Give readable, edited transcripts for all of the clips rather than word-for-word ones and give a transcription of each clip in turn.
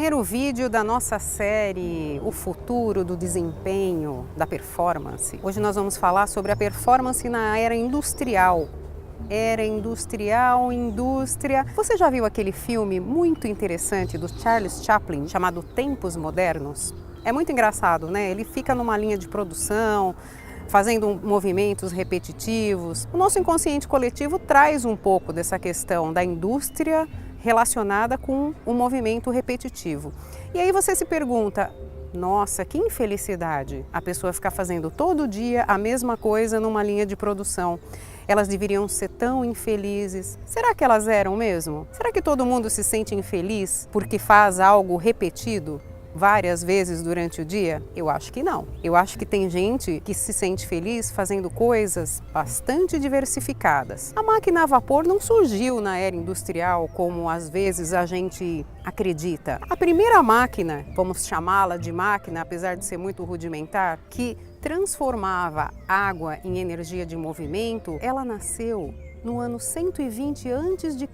Primeiro vídeo da nossa série O Futuro do Desempenho, da Performance. Hoje nós vamos falar sobre a performance na era industrial. Era industrial, indústria. Você já viu aquele filme muito interessante do Charles Chaplin chamado Tempos Modernos? É muito engraçado, né? Ele fica numa linha de produção, fazendo movimentos repetitivos. O nosso inconsciente coletivo traz um pouco dessa questão da indústria relacionada com o movimento repetitivo. E aí você se pergunta, nossa, que infelicidade a pessoa ficar fazendo todo dia a mesma coisa numa linha de produção. Elas deveriam ser tão infelizes. Será que elas eram mesmo? Será que todo mundo se sente infeliz porque faz algo repetido várias vezes durante o dia? Eu acho que não. Eu acho que tem gente que se sente feliz fazendo coisas bastante diversificadas. A máquina a vapor não surgiu na era industrial como às vezes a gente acredita. A primeira máquina, vamos chamá-la de máquina, apesar de ser muito rudimentar, que transformava água em energia de movimento, ela nasceu no ano 120 a.C.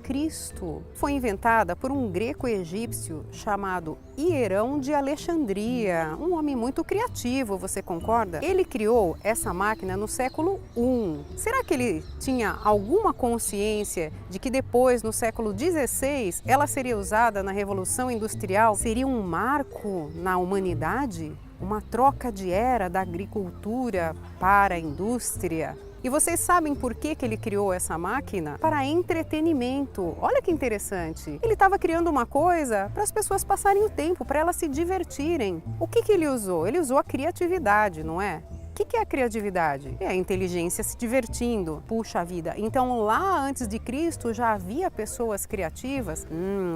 Foi inventada por um greco-egípcio chamado Hierão de Alexandria, um homem muito criativo, você concorda? Ele criou essa máquina no século I. Será que ele tinha alguma consciência de que depois, no século XVI, ela seria usada na Revolução Industrial? Seria um marco na humanidade? Uma troca de era da agricultura para a indústria? E vocês sabem por que ele criou essa máquina? Para entretenimento. Olha que interessante. Ele estava criando uma coisa para as pessoas passarem o tempo, para elas se divertirem. O que ele usou? Ele usou a criatividade, não é? O que é a criatividade? É a inteligência se divertindo. Puxa vida, então lá antes de Cristo já havia pessoas criativas?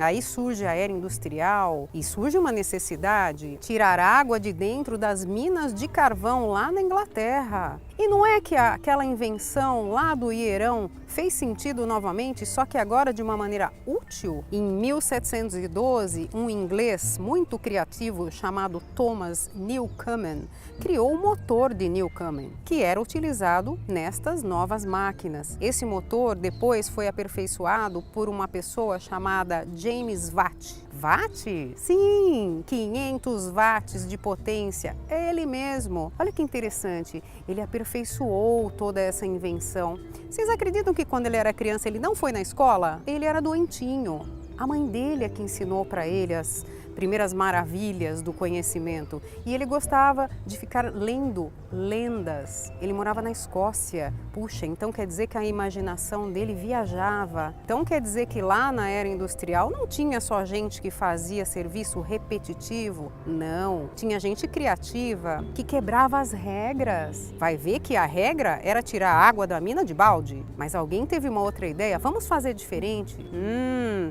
Aí surge a era industrial e surge uma necessidade, tirar água de dentro das minas de carvão lá na Inglaterra. E não é que aquela invenção lá do Hierão fez sentido novamente, só que agora de uma maneira útil? Em 1712, um inglês muito criativo chamado Thomas Newcomen criou o motor de Newcomen, que era utilizado nestas novas máquinas. Esse motor depois foi aperfeiçoado por uma pessoa chamada James Watt. Watt? Sim, 500 watts de potência, é ele mesmo. Olha que interessante, ele aperfeiçoou toda essa invenção. Vocês acreditam que quando ele era criança ele não foi na escola? Ele era doentinho. A mãe dele é que ensinou para ele as primeiras maravilhas do conhecimento. E ele gostava de ficar lendo lendas. Ele morava na Escócia. Puxa, então quer dizer que a imaginação dele viajava. Então quer dizer que lá na era industrial não tinha só gente que fazia serviço repetitivo. Não, tinha gente criativa que quebrava as regras. Vai ver que a regra era tirar a água da mina de balde. Mas alguém teve uma outra ideia. Vamos fazer diferente?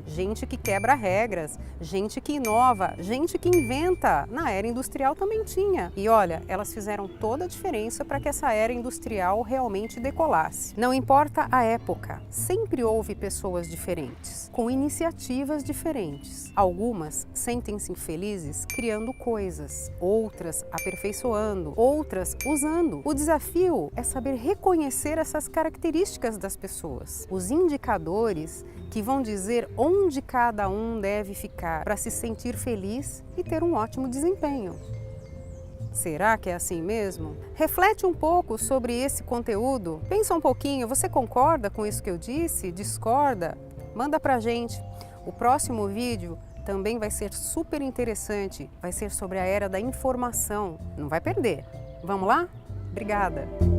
Gente que quebra regras, gente que inova, gente que inventa. Na era industrial também tinha. E olha, elas fizeram toda a diferença para que essa era industrial realmente decolasse. Não importa a época, sempre houve pessoas diferentes, com iniciativas diferentes. Algumas sentem-se felizes criando coisas, outras aperfeiçoando, outras usando. O desafio é saber reconhecer essas características das pessoas, os indicadores que vão dizer onde cada um deve ficar para se sentir feliz e ter um ótimo desempenho. Será que é assim mesmo? Reflete um pouco sobre esse conteúdo. Pensa um pouquinho, você concorda com isso que eu disse? Discorda? Manda pra gente. O próximo vídeo também vai ser super interessante. Vai ser sobre a era da informação. Não vai perder. Vamos lá? Obrigada!